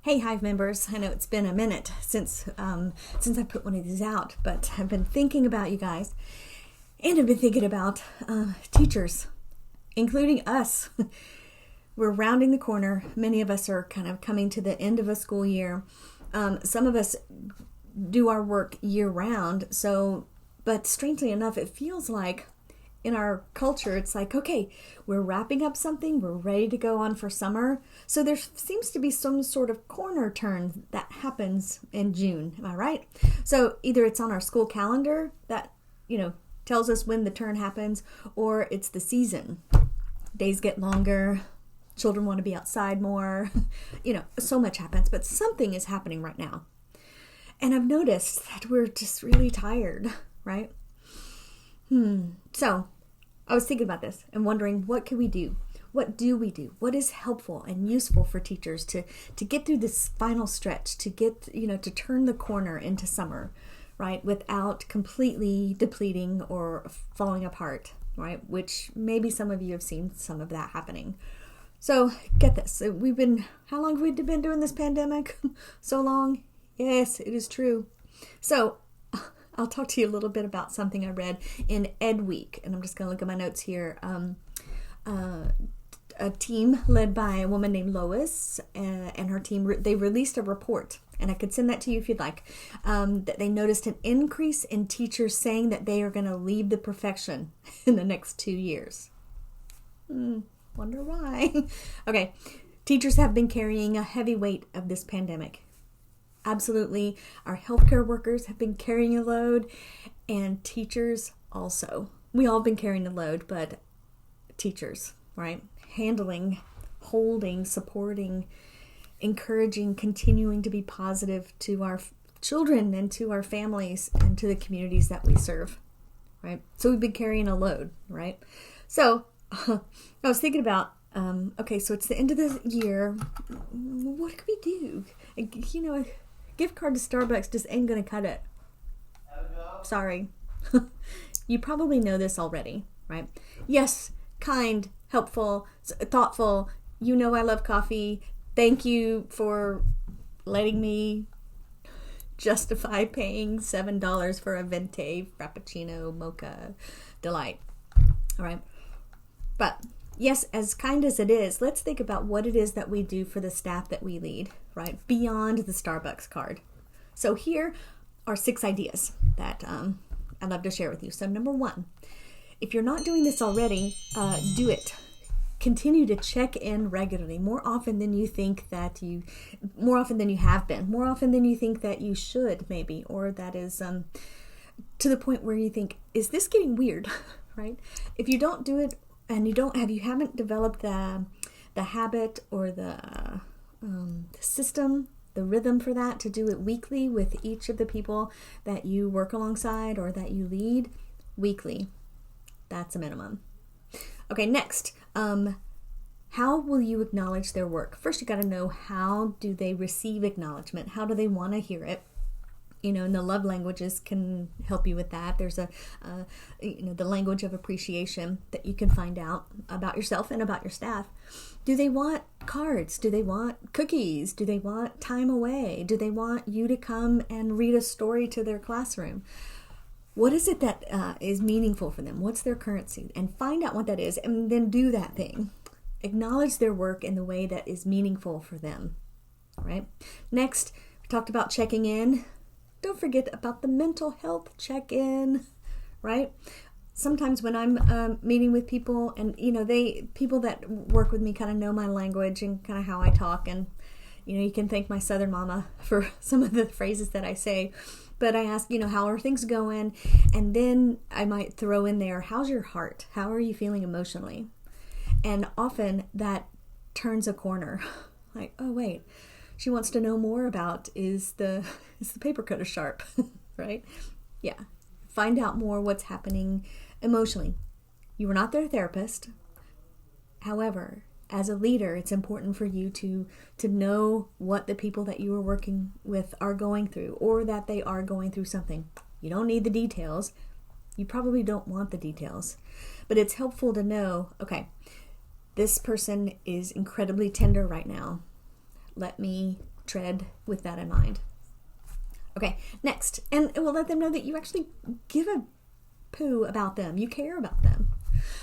Hey Hive members, I know it's been a minute since I put one of these out, but I've been thinking about you guys, and I've been thinking about teachers, including us. We're rounding the corner. Many of us are kind of coming to the end of a school year. Some of us do our work year round, but strangely enough, it feels like in our culture, it's like, okay, we're wrapping up something, we're ready to go on for summer. So there seems to be some sort of corner turn that happens in June. Am I right? So either it's on our school calendar that, tells us when the turn happens, or it's the season. Days get longer, children want to be outside more, so much happens, but something is happening right now. And I've noticed that we're just really tired, right? So I was thinking about this and wondering, what can we do? What do we do? What is helpful and useful for teachers to get through this final stretch, to get, to turn the corner into summer, right? Without completely depleting or falling apart, right? Which maybe some of you have seen some of that happening. So get this. How long have we been doing this pandemic? So long? Yes, it is true. So I'll talk to you a little bit about something I read in Ed Week, and I'm just going to look at my notes here. A team led by a woman named Lois and her team, they released a report, and I could send that to you if you'd like, that they noticed an increase in teachers saying that they are going to leave the profession in the next 2 years. Wonder why. Okay, teachers have been carrying a heavy weight of this pandemic. Absolutely. Our healthcare workers have been carrying a load, and teachers also. We all have been carrying the load, but teachers, right? Handling, holding, supporting, encouraging, continuing to be positive to our children and to our families and to the communities that we serve, right? So we've been carrying a load, right? So I was thinking about, okay, so it's the end of the year. What can we do? Gift card to Starbucks just ain't going to cut it. Sorry. You probably know this already, right? Yes, kind, helpful, thoughtful. I love coffee. Thank you for letting me justify paying $7 for a venti frappuccino mocha delight. All right. But yes, as kind as it is, let's think about what it is that we do for the staff that we lead, right? Beyond the Starbucks card. So here are 6 ideas that I'd love to share with you. So number 1, if you're not doing this already, do it. Continue to check in regularly, more often than you have been, more often than you think that you should, maybe, or that is to the point where you think, is this getting weird, right? If you don't do it, and you haven't developed the habit or the system, the rhythm for that, to do it weekly with each of the people that you work alongside or that you lead weekly. That's a minimum. Okay, next, how will you acknowledge their work? First, you got to know, how do they receive acknowledgement? How do they want to hear it? And the love languages can help you with that. There's the language of appreciation that you can find out about yourself and about your staff. Do they want cards? Do they want cookies? Do they want time away? Do they want you to come and read a story to their classroom? What is it that is meaningful for them? What's their currency? And find out what that is, and then do that thing. Acknowledge their work in the way that is meaningful for them. Right? Next, we talked about checking in. Don't forget about the mental health check-in, right? Sometimes when I'm meeting with people, and people that work with me kind of know my language and kind of how I talk, and you can thank my Southern mama for some of the phrases that I say. But I ask, how are things going? And then I might throw in there, how's your heart? How are you feeling emotionally? And often that turns a corner. Like, oh wait, she wants to know more about, is the paper cutter sharp, right? Yeah. Find out more what's happening emotionally. You are not their therapist. However, as a leader, it's important for you to know what the people that you are working with are going through, or that they are going through something. You don't need the details. You probably don't want the details. But it's helpful to know, this person is incredibly tender right now. Let me tread with that in mind. Okay, next. And we'll let them know that you actually give a poo about them. You care about them.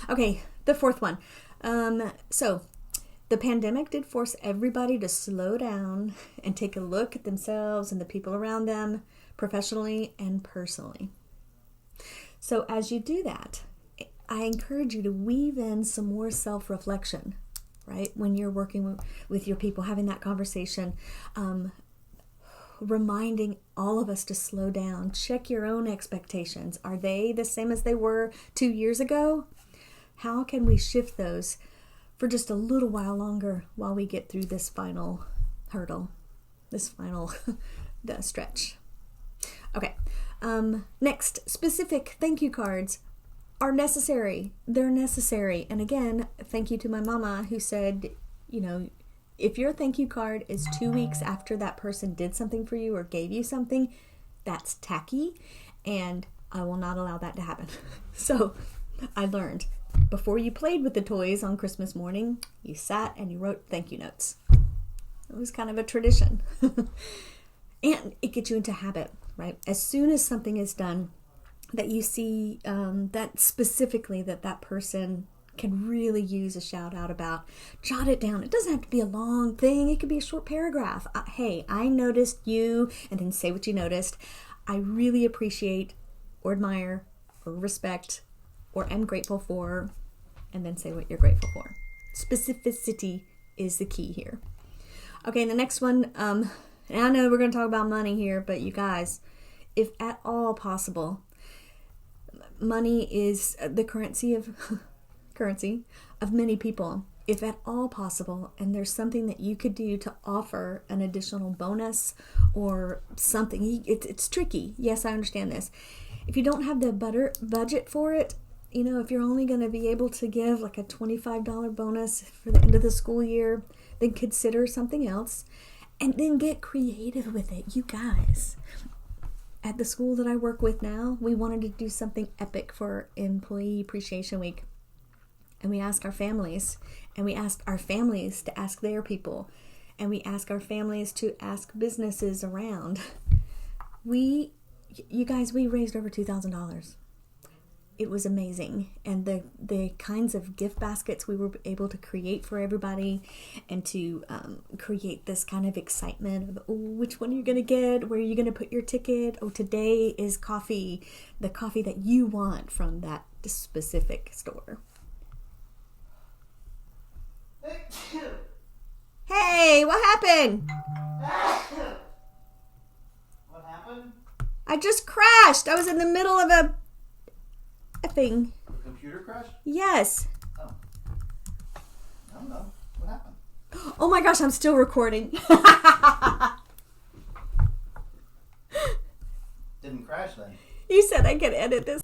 Okay, the fourth one. So the pandemic did force everybody to slow down and take a look at themselves and the people around them, professionally and personally. So as you do that, I encourage you to weave in some more self-reflection, right? When you're working with your people, having that conversation, reminding all of us to slow down, check your own expectations. Are they the same as they were 2 years ago? How can we shift those for just a little while longer while we get through this final hurdle, this final stretch? Okay. Next, specific thank you cards are necessary. They're necessary. And again, thank you to my mama who said, if your thank you card is 2 weeks after that person did something for you or gave you something, that's tacky, and I will not allow that to happen. So I learned, before you played with the toys on Christmas morning, you sat and you wrote thank you notes. It was kind of a tradition. And it gets you into habit, right? As soon as something is done that you see that specifically that person can really use a shout out about, jot it down. It doesn't have to be a long thing. It could be a short paragraph. Hey, I noticed you, and then say what you noticed. I really appreciate or admire or respect or am grateful for, and then say what you're grateful for. Specificity is the key here. Okay, the next one, and I know we're going to talk about money here, but you guys, if at all possible, money is the currency of many people. If at all possible, and there's something that you could do to offer an additional bonus or something, it's tricky. Yes, I understand this. If you don't have the budget for it, if you're only going to be able to give like a $25 bonus for the end of the school year, then consider something else and then get creative with it. You guys, at the school that I work with now, we wanted to do something epic for Employee Appreciation Week. And we asked our families, and we asked our families to ask their people, and we asked our families to ask businesses around. You guys, we raised over $2,000. It was amazing. And the kinds of gift baskets we were able to create for everybody, and to create this kind of excitement of, which one are you going to get? Where are you going to put your ticket? Today is coffee, the coffee that you want from that specific store. Hey, what happened? What happened? I just crashed. I was in the middle of a thing. The computer crashed? Yes. Oh. I don't know. What happened? Oh my gosh, I'm still recording. Didn't crash then. You said I could edit this.